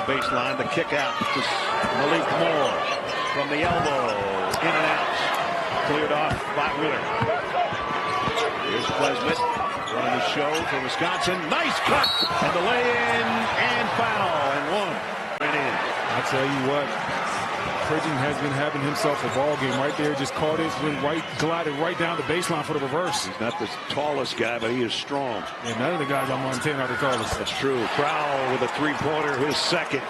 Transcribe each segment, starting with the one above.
baseline. The kick out to Malik Moore from the elbow. In and out. Cleared off by Wheeler. Here's Klesmit running the show for Wisconsin. Nice cut. And the lay-in and foul. And one. And in. I tell you what, Pridgeon has been having himself a ball game right there. Just caught it, went right, glided right down the baseline for the reverse. He's not the tallest guy, but he is strong. And none of the guys on Montana are the tallest. That's true. Crowell with a three-pointer, his second.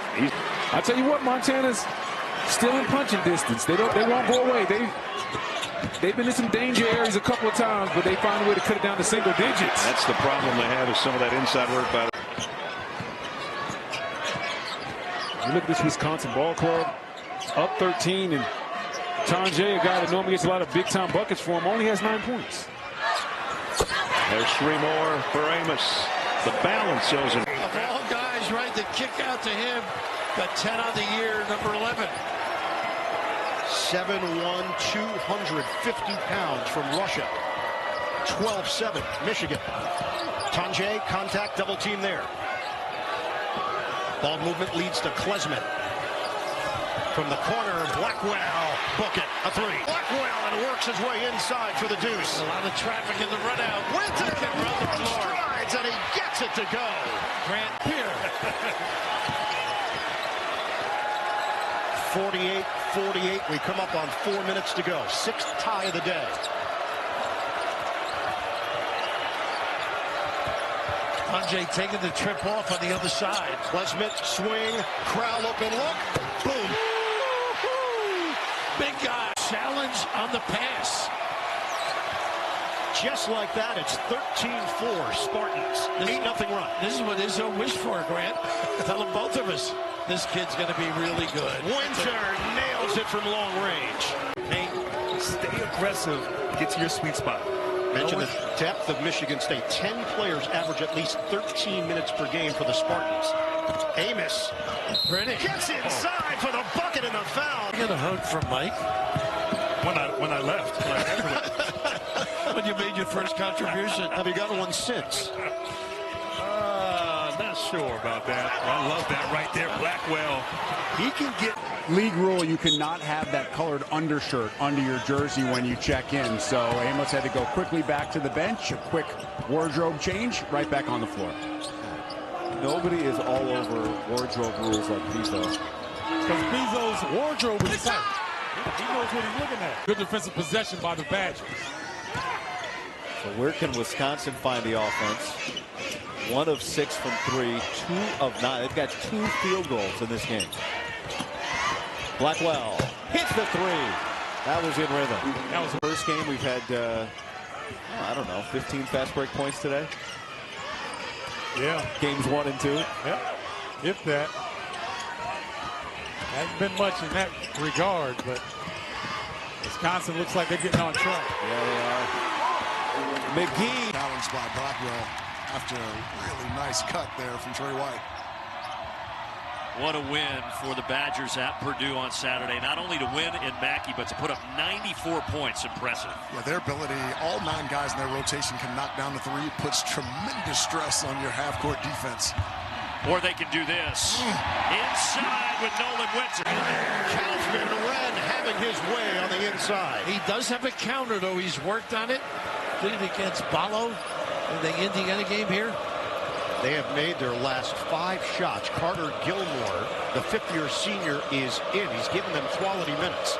I tell you what, Montana's still in punching distance. They won't go away. They've been in some danger areas a couple of times, but they find a way to cut it down to single digits. That's the problem they have, is some of that inside work by. You look at this Wisconsin ball club, up 13, and Tonje, a guy that normally gets a lot of big-time buckets for him, only has 9 points. There's 3 more for Amos. The balance shows him. Of all guys, right, the kick out to him, the 10 on the year, number 11. 7'1", 250 pounds from Russia. 12-7, Michigan. Tonje, contact, double team there. Ball movement leads to Klesmit. From the corner, Blackwell, book it, a three. Blackwell, and works his way inside for the deuce. A lot of traffic in the run out. Winter can run the floor. Strides, and he gets it to go. Grant Pierre. 48-48. We come up on 4 minutes to go. 6th tie of the day. Tonje taking the trip off on the other side. Klesmit, swing, Crowell open look, boom. Big guy. Challenge on the pass. Just like that, it's 13-4 Spartans. 8-0 run. This is what Izzo wished for, Grant. Tell them both of us. This kid's going to be really good. Winter nails it from long range. Hey, stay aggressive. Get to your sweet spot. Mention the depth of Michigan State. 10 players average at least 13 minutes per game for the Spartans. Amos gets inside for the bucket and the foul. You got a hug from Mike? When I left. When you made your first contribution. Have you got one since? Not sure about that. I love that right there. Blackwell. He can get. League rule, you cannot have that colored undershirt under your jersey when you check in. So Amos had to go quickly back to the bench, a quick wardrobe change, right back on the floor. Nobody is all over wardrobe rules like Bezo. Because Bezo's wardrobe is tight. He knows what he's looking at. Good defensive possession by the Badgers. So where can Wisconsin find the offense? 1 of 6 from 3, 2 of 9. They've got 2 field goals in this game. Blackwell hits the 3. That was in rhythm. That was the first game. We've had, I don't know, 15 fast break points today. Yeah. Games 1 and 2. Yep. If that. Hasn't been much in that regard, but Wisconsin looks like they're getting on track. Yeah, they are. McGee. Challenged by Blackwell after a really nice cut there from Trey White. What a win for the Badgers at Purdue on Saturday. Not only to win in Mackey, but to put up 94 points. Impressive. Yeah, their ability, all 9 guys in their rotation can knock down the 3. It puts tremendous stress on your half-court defense. Or they can do this. Inside with Nolan Winter. Kaufman Wren having his way on the inside. He does have a counter, though. He's worked on it. Did it against Ballo in the Indiana game here. They have made their last 5 shots. Carter Gilmore, the 5th-year senior, is in. He's given them quality minutes.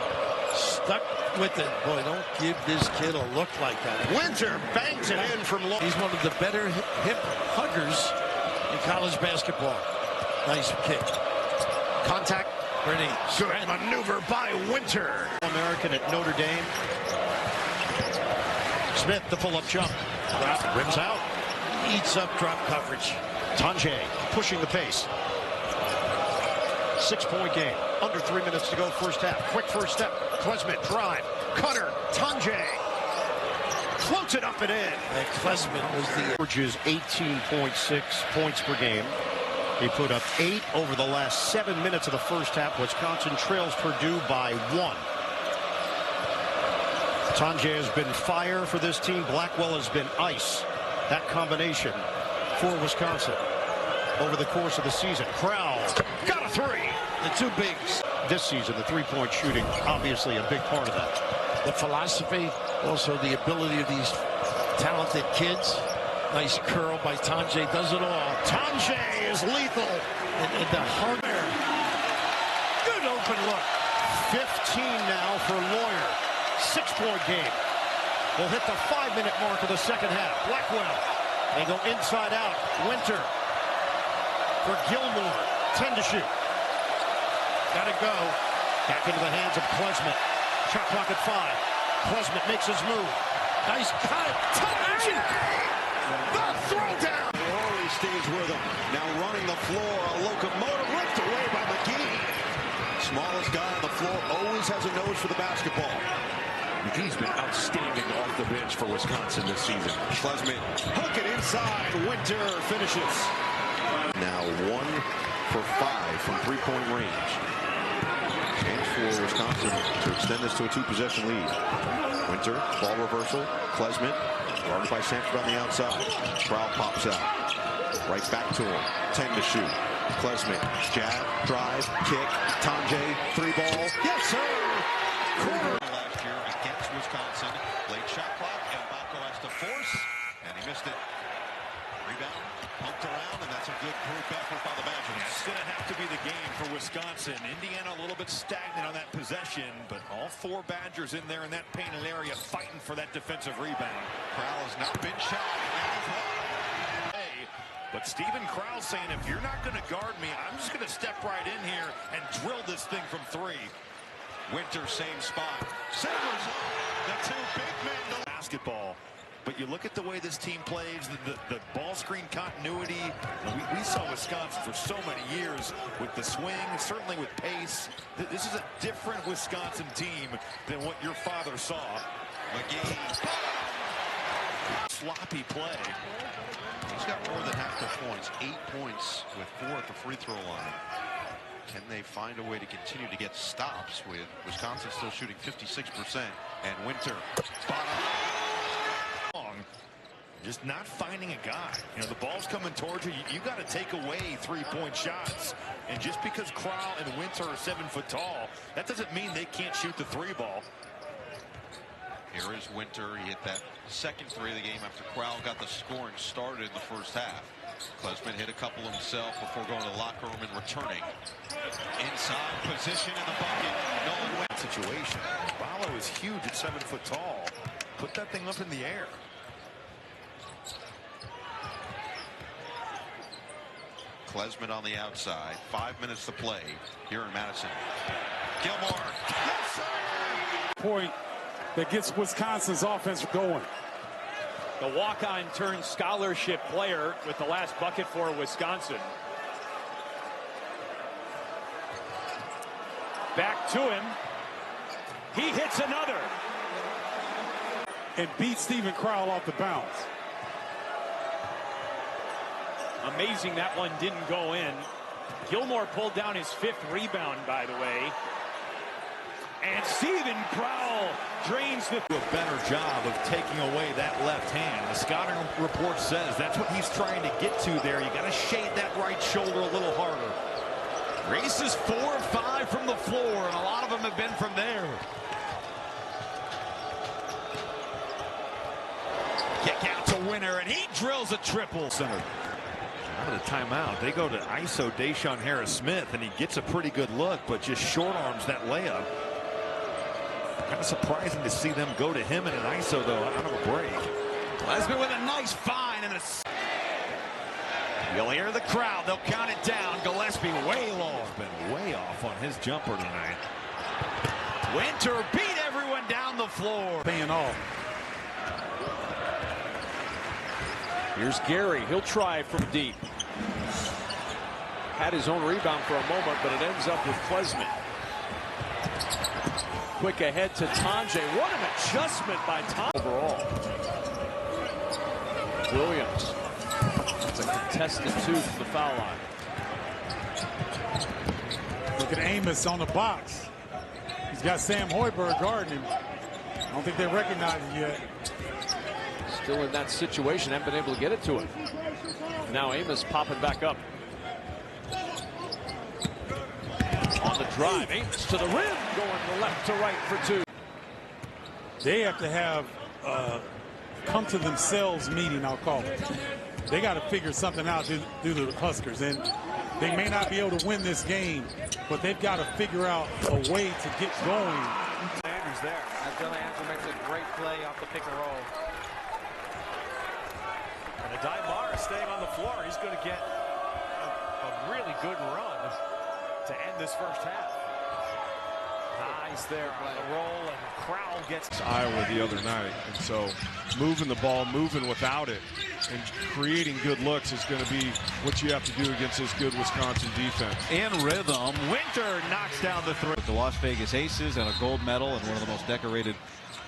Stuck with it. Boy, don't give this kid a look like that. Winter bangs it in from long. He's one of the better hip huggers in college basketball. Nice kick. Contact. Pretty. Good maneuver by Winter. American at Notre Dame. Smith, the pull-up jump. Rims out. Eats up drop coverage. Tonje pushing the pace. 6-point game. Under 3 minutes to go first half. Quick first step. Klesmit drive. Cutter. Tonje floats it up and in. And Klesmit was the averages 18.6 points per game. He put up 8 over the last 7 minutes of the first half. Wisconsin trails Purdue by 1. Tonje has been fire for this team. Blackwell has been ice. That combination for Wisconsin over the course of the season. Crowell got a three. The two bigs. This season, the three-point shooting, obviously a big part of that. The philosophy, also the ability of these talented kids. Nice curl by Tanjay, does it all. Tanjay is lethal. And the heart there. Good open look. 15 now for Lawyer. 6-point game. We'll hit the 5-minute mark of the second half. Blackwell. They go inside out. Winter for Gilmore. 10 to shoot. Gotta go. Back into the hands of Klesmit. Shot clock at 5. Klesmit makes his move. Nice cut. Tanjay! The throwdown! Rory stays with him. Now running the floor. A locomotive ripped away by McGee. Smallest guy on the floor always has a nose for the basketball. McGee's been outstanding off the bench for Wisconsin this season. Klesmit hook it inside. Winter finishes. Now 1 for 5 from three-point range. Chance for Wisconsin to extend this to a 2-possession lead. Winter, ball reversal. Klesmit, guarded by Sanford on the outside. Crowd pops out. Right back to him. 10 to shoot. Klesmit, jab, drive, kick. Tanjay, 3-ball. Yes, sir! Corner. Last year against Wisconsin. Late shot clock, and Bacco has to force, and he missed it. Rebound, pumped around, and that's a good group effort by the Badgers. It's going to have to be the game for Wisconsin. Indiana a little bit stagnant on that possession, but all 4 Badgers in there in that painted area fighting for that defensive rebound. Crowell has not been shot. But Stephen Crowell saying, if you're not going to guard me, I'm just going to step right in here and drill this thing from 3. Winter, same spot. Savers the 2 big men. Basketball. But you look at the way this team plays, the ball screen continuity. We saw Wisconsin for so many years with the swing, certainly with pace. This is a different Wisconsin team than what your father saw. McGee. Sloppy play. He's got more than half the points. 8 points with 4 at the free throw line. Can they find a way to continue to get stops with Wisconsin still shooting 56%? And Winter. Spot on. Just not finding a guy. You know, the ball's coming towards you. You got to take away 3-point shots. And just because Crowell and Winter are 7 foot tall, that doesn't mean they can't shoot the 3-ball. Here is Winter. He hit that second 3 of the game after Crowell got the scoring started in the first half. Klesmit hit a couple himself before going to the locker room and returning. Inside position in the bucket. Nolan went Situation. Ballo is huge at 7 foot tall. Put that thing up in the air. Klesmit on the outside. 5 minutes to play here in Madison. Gilmore. Yes, sir! Point that gets Wisconsin's offense going. The walk-on turned scholarship player with the last bucket for Wisconsin. Back to him. He hits another. And beats Stephen Crowell off the bounce. Amazing that one didn't go in. Gilmore pulled down his 5th rebound, by the way. And Stephen Crowell drains the... Do a better job of taking away that left hand. The scouting report says that's what he's trying to get to there. You got to shade that right shoulder a little harder. Races 4 or 5 from the floor, and a lot of them have been from there. Kick out to Winter, and he drills a triple. Center. Out of the timeout, they go to ISO Deshaun Harris-Smith, and he gets a pretty good look, but just short arms that layup. Kind of surprising to see them go to him in an ISO, though, out of a break. Klesmit with a nice find, and you'll hear the crowd. They'll count it down. Gillespie way low. Been way off on his jumper tonight. Winter beat everyone down the floor. Paying off. Here's Gary. He'll try from deep. Had his own rebound for a moment, but it ends up with Klesmit. Quick ahead to Tanjay. What an adjustment by Tanjay overall. Williams. It's a contested 2 from the foul line. Look at Amos on the box. He's got Sam Hoiberg guarding him. I don't think they recognize it yet. Still in that situation, haven't been able to get it to him. Now Amos popping back up. drive. Amos to the rim, going left to right for two. They have to have come to themselves meeting, I'll call it. They got to figure something out due to the Huskers. And they may not be able to win this game, but they've got to figure out a way to get going. Andrews there. Billy Andrews makes a great play off the pick and roll. And Adai Mara staying on the floor. He's going to get a really good run to end this first half. Nice there on the roll, and Crowell gets Iowa the other night. And so moving the ball, moving without it, and creating good looks is going to be what you have to do against this good Wisconsin defense. In rhythm, Winter knocks down the three. The Las Vegas Aces and a gold medal, and one of the most decorated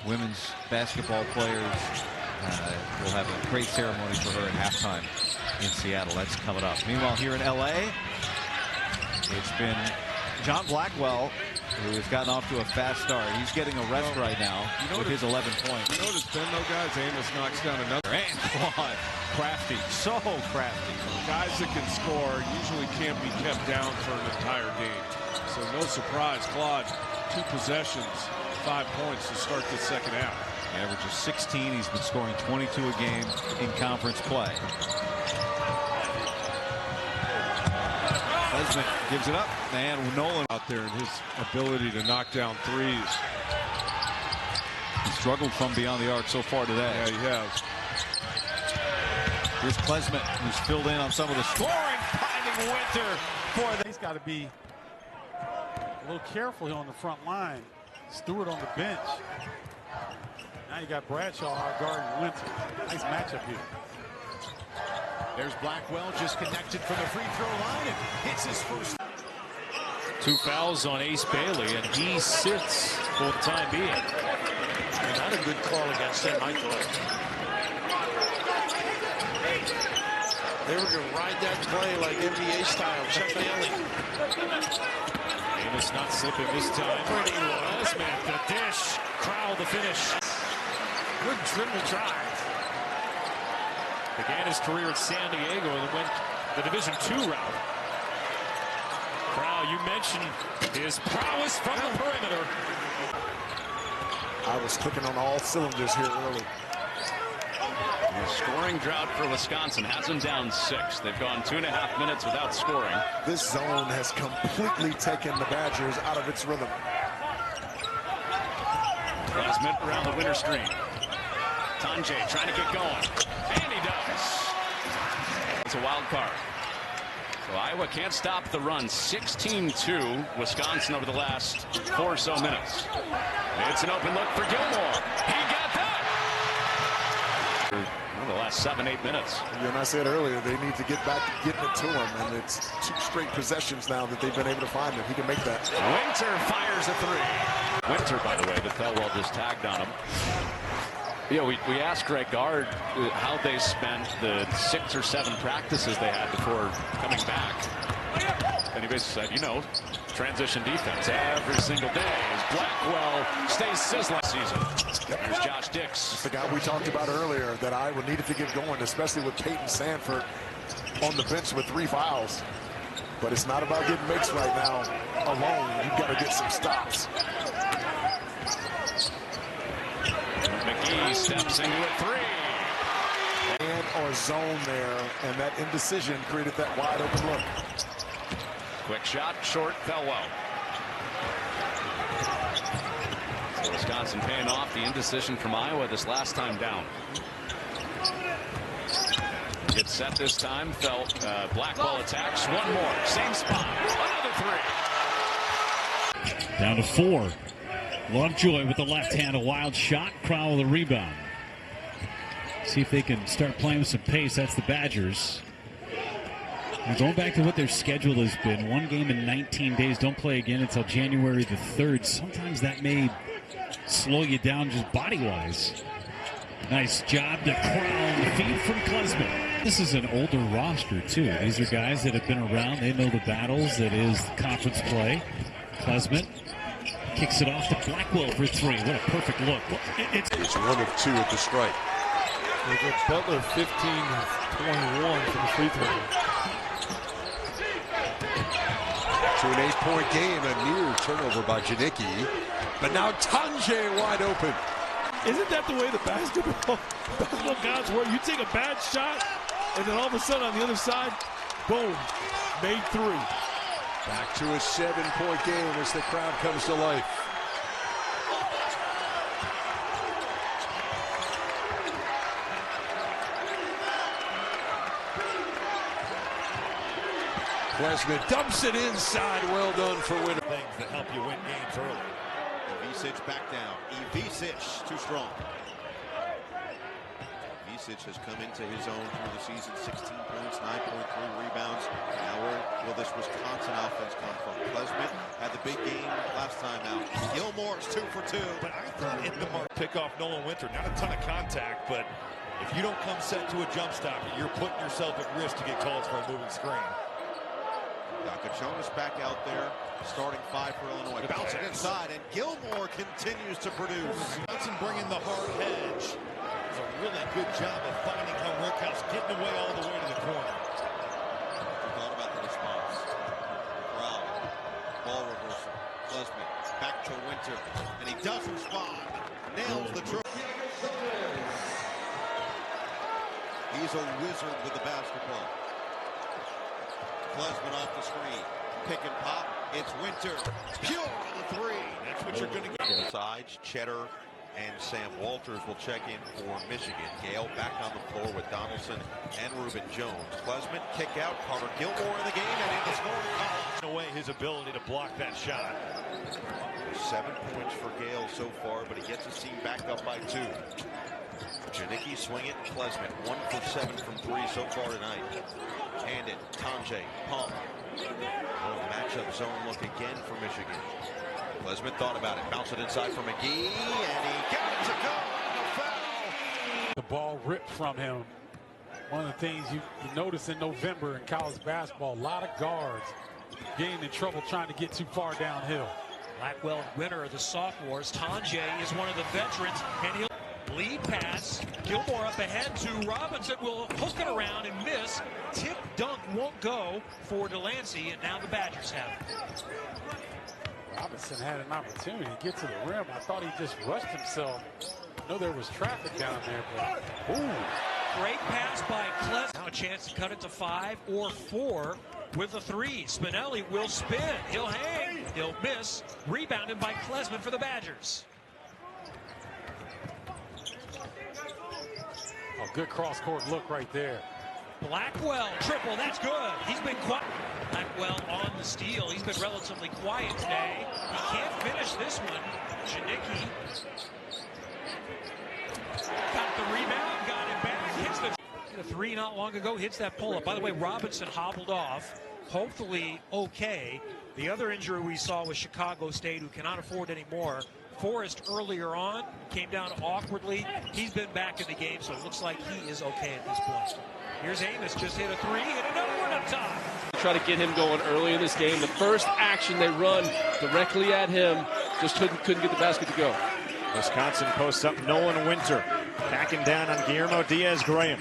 women's basketball players. We'll have a great ceremony for her at halftime in Seattle. That's coming up. Meanwhile, here in LA, it's been John Blackwell, who has gotten off to a fast start. He's getting a rest right now with his 11 points. You know what it's been, though, guys? Amos knocks down another. And Claude, crafty, so crafty. Guys that can score usually can't be kept down for an entire game. So no surprise, Claude, 2 possessions, 5 points to start the second half. He averages 16. He's been scoring 22 a game in conference play. Klesmit gives it up, and Nolan out there and his ability to knock down threes. He struggled from beyond the arc so far today. Yeah, he has. Here's Klesmit, who's filled in on some of the scoring, finding Winter for the. He's got to be a little careful on the front line. Stewart on the bench. Now you got Bradshaw guarding Winter. Nice matchup here. There's Blackwell just connected from the free throw line and hits his first. 2 fouls on Ace Bailey, and he sits for the time being. And not a good call against him, I thought. They were going to ride that play like NBA style. Chuck Daly. Amos not slipping this time. Klesmit, the dish. Crowell the finish. Good dribble drive. Began his career at San Diego and went the Division II route. Crowell, you mentioned his prowess from the perimeter. I was clicking on all cylinders here early. A scoring drought for Wisconsin has them down 6. They've gone 2.5 minutes without scoring. This zone has completely taken the Badgers out of its rhythm. Klesmit around the winter screen. Tanjay trying to get going. And he does. It's a wild card. So Iowa can't stop the run. 16-2 Wisconsin over the last 4 or so minutes. It's an open look for Gilmore. He got that. The last 7-8 minutes. And I said earlier, they need to get back to getting it to him, and it's 2 straight possessions now that they've been able to find him. He can make that. Winter fires a 3. Winter, by the way, that Thelwell just tagged on him. You know, we asked Greg Gard how they spent the 6 or 7 practices they had before coming back. And he basically said, you know, transition defense every single day as Blackwell stays sizzling season. There's Josh Dix. It's the guy we talked about earlier that Iowa needed to get going, especially with Peyton Sanford on the bench with 3 fouls. But it's not about getting makes right now alone. You've got to get some stops. McGee steps into a 3. And or zone there, and that indecision created that wide open look. Quick shot, short, Thelwell. So Wisconsin paying off the indecision from Iowa this last time down. Gets set this time. Blackwell attacks. One more. Same spot. Another 3. Down to 4. Lovejoy with the left hand, a wild shot. Crowell the rebound. See if they can start playing with some pace. That's the Badgers. Now going back to what their schedule has been, 1 game in 19 days. Don't play again until January the 3rd. Sometimes that may slow you down just body-wise. Nice job to Crowell. The feed from Klesmit. This is an older roster, too. These are guys that have been around. They know the battles that is conference play. Klesmit kicks it off to Blackwell for 3. What a perfect look. It's 1 of 2 at the strike. Butler 15 of 21 from the free throw. to an 8-point game. A near turnover by Janicki. But now Tanjay wide open. Isn't that the way the basketball gods work? You take a bad shot, and then all of a sudden on the other side, boom, made 3. Back to a 7-point game as the crowd comes to life. Klesmit dumps it inside. Well done for Winter. Things that help you win games early. Ivicic back down. Ivicic too strong. Ivicic has come into his own through the season. 16 points, 9.3 rebounds. Now where will this Wisconsin offense come from? Klesmit had the big game last time out. Gilmore's 2 for 2. But I thought in the mark pick off Nolan Winter. Not a ton of contact, but if you don't come set to a jump stop, you're putting yourself at risk to get calls for a moving screen. Dakachonis back out there, starting 5 for Illinois. Bounce it inside, and Gilmore continues to produce. Johnson bringing the hard hedge. Does a really good job of finding Henriquez, getting away all the way to the corner. Thought about the response. Corral, ball reversal. Klesmit back to Winter, and he does respond. Nails the trick. He's a wizard with the basketball. Klesmit off the screen. Pick and pop. It's Winter. Pure on the 3. That's what you're going to get. Both sides, Cheddar and Sam Walters will check in for Michigan. Gale back on the floor with Donaldson and Reuben Jones. Klesmit kick out. Carter Gilmore in the game and in the scoring column. Away his ability to block that shot. 7 points for Gale so far, but he gets his team back up by 2. Janicki swing it. Klesmit 1 for 7 from 3 so far tonight. Hand it. Tanjay. Pump. Matchup zone look again for Michigan. Klesmit thought about it. Bounce it inside for McGee, and he got it to go. No foul. The ball ripped from him. One of the things you notice in November in college basketball, a lot of guards getting in trouble trying to get too far downhill. Blackwell, winner of the sophomores. Tanjay is one of the veterans, and he'll lead pass. Gilmore up ahead to Robinson. Will hook it around and miss. Tip dunk won't go for Delancey, and now the Badgers have it. Robinson had an opportunity to get to the rim. I thought he just rushed himself. I know there was traffic down there, but ooh. Great pass by Klesmit. Now a chance to cut it to 5 or 4 with a 3. Spinelli will spin. He'll hang. He'll miss. Rebounded by Klesmit for the Badgers. A good cross-court look right there. Blackwell, triple, that's good. He's been quiet. Blackwell on the steal. He's been relatively quiet today. He can't finish this one. Janicki got the rebound, got it back, hits the 3 not long ago, hits that pull-up. By the way, Robinson hobbled off, hopefully okay. The other injury we saw was Chicago State, who cannot afford any more. Forrest earlier on came down awkwardly. He's been back in the game, so it looks like he is okay at this point. Here's Amos, just hit a 3, hit another one up top. Try to get him going early in this game. The first action they run directly at him, just couldn't get the basket to go. Wisconsin posts up Nolan Winter, backing down on Guillermo Diaz-Graham.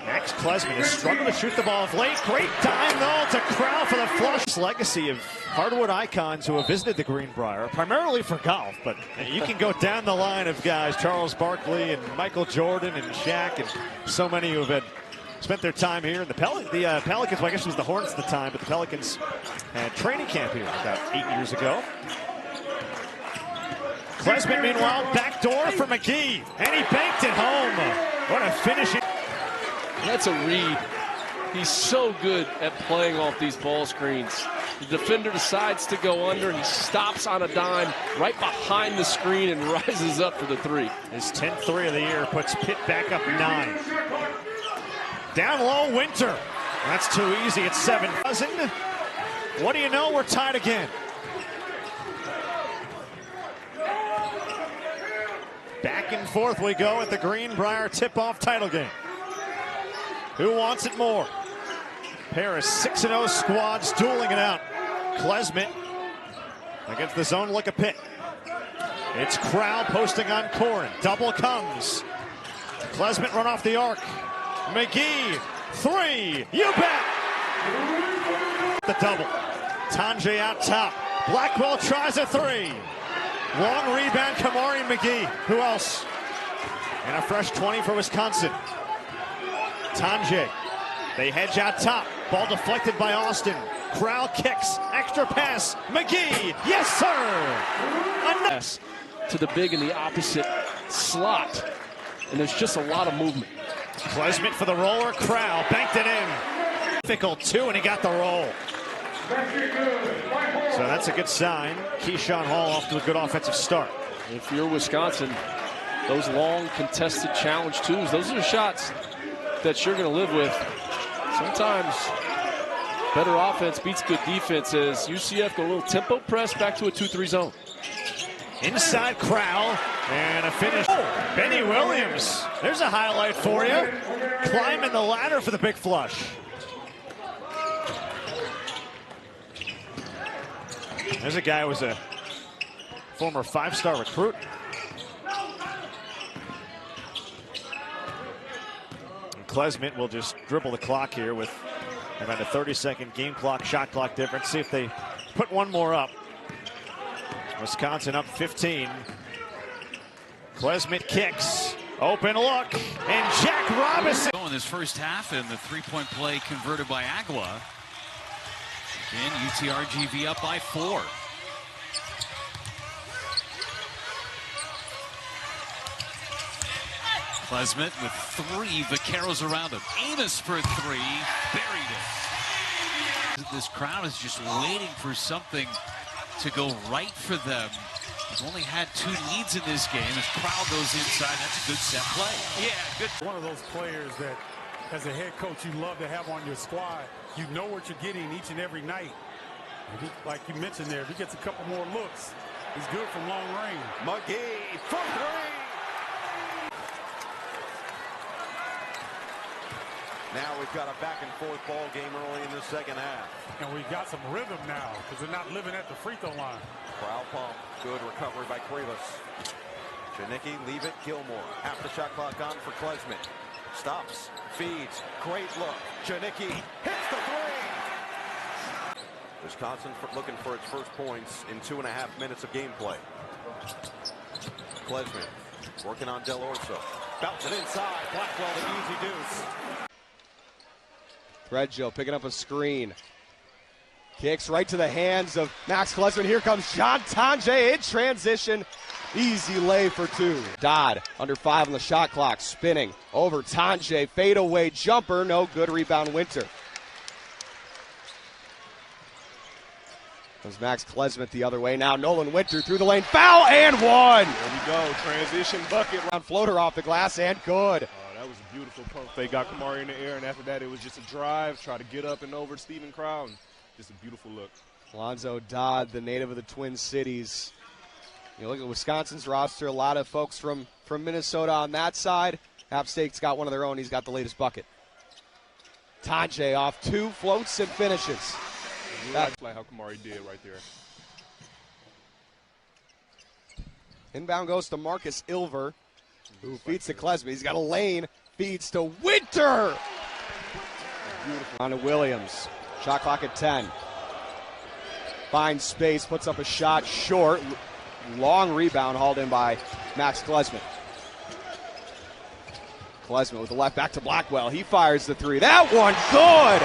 Max Klesmit has struggled to shoot the ball of late. Great time, though, to Crowell for the flush. Legacy of hardwood icons who have visited the Greenbrier, primarily for golf, but you can go down the line of guys, Charles Barkley and Michael Jordan and Shaq and so many who have had spent their time here. The Pelicans, well, I guess it was the Hornets at the time, but the Pelicans had training camp here about 8 years ago. Klesmit, meanwhile, backdoor for McGee, and he banked it home. What a finish. That's a read. He's so good at playing off these ball screens. The defender decides to go under. He stops on a dime right behind the screen and rises up for the 3. His 10th 3 of the year puts Pitt back up 9. Down low, Winter. That's too easy. It's 7. What do you know? We're tied again. Back and forth we go at the Greenbrier tip-off title game. Who wants it more? Pair of 6-0 squads dueling it out. Klesmit against the zone look of Pitt. It's Crowell posting on Corin. Double comes. Klesmit run off the arc. McGee, 3. You bet. The double. Tanjay out top. Blackwell tries a three. Long rebound, Kamari McGee. Who else? And a fresh 20 for Wisconsin. Tanjay. They hedge out top. Ball deflected by Austin. Crowell kicks. Extra pass. McGee. Yes, sir. To the big in the opposite slot. And there's just a lot of movement. Klesmit for the roller. Crowell banked it in. Difficult two, and he got the roll. So that's a good sign. Keyshawn Hall off to a good offensive start. If you're Wisconsin, those long contested challenge twos, those are shots that you're going to live with. Sometimes better offense beats good defense as UCF go a little tempo press back to a 2-3 zone. Inside Crowell and a finish. Oh, Benny Williams. There's a highlight for you. Climbing the ladder for the big flush. There's a guy who was a former 5-star recruit. And Klesmit will just dribble the clock here with about a 30-second game clock, shot clock difference. See if they put one more up. Wisconsin up 15. Klesmit kicks. Open look. And Jack Robinson. In this first half, and the three-point play converted by Agua. Again, UTRGV up by 4. Klesmit with 3. Vaqueros around him. Amos for 3. Buried it. This crowd is just waiting for something to go right for them. They've only had 2 leads in this game. As crowd goes inside, that's a good set play. Yeah, good. One of those players that, as a head coach, you love to have on your squad. You know what you're getting each and every night. Like you mentioned there, if he gets a couple more looks, he's good from long range. McGee from 3. Now we've got a back-and-forth ball game early in the second half. And we've got some rhythm now because they're not living at the free throw line. Crowd pump. Good recovery by Cuevas. Janicki, leave it. Gilmore. Half the shot clock on for Klesmit. Stops. Feeds. Great look. Janicki hits the 3. Wisconsin looking for its first points in 2.5 minutes of gameplay. Klesmit working on Del Orso. Bounce it inside. Blackwell the easy deuce. Threadgill picking up a screen. Kicks right to the hands of Max Klesmit. Here comes John Tanjay in transition. Easy lay for 2. Dodd under 5 on the shot clock. Spinning over Tanjay. Fadeaway jumper. No good. Rebound Winter. Comes Max Klesmit the other way. Now Nolan Winter through the lane. Foul and 1. There we go. Transition bucket. Round floater off the glass and good. That was a beautiful pump. They got Kamari in the air, and after that, it was just a drive, try to get up and over Stephen Crown. Just a beautiful look. Alonzo Dodd, the native of the Twin Cities. You look at Wisconsin's roster, a lot of folks from Minnesota on that side. App State's got one of their own. He's got the latest bucket. Tanjay off 2, floats and finishes. That's like how Kamari did right there. Inbound goes to Marcus Ilver, who feeds to Klesmit. He's got a lane, feeds to Winter. Beautiful. On to Williams. Shot clock at 10. Finds space, puts up a shot short. Long rebound hauled in by Max Klesmit. Klesmit with the left back to Blackwell. He fires the 3. That one good.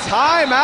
Timeout.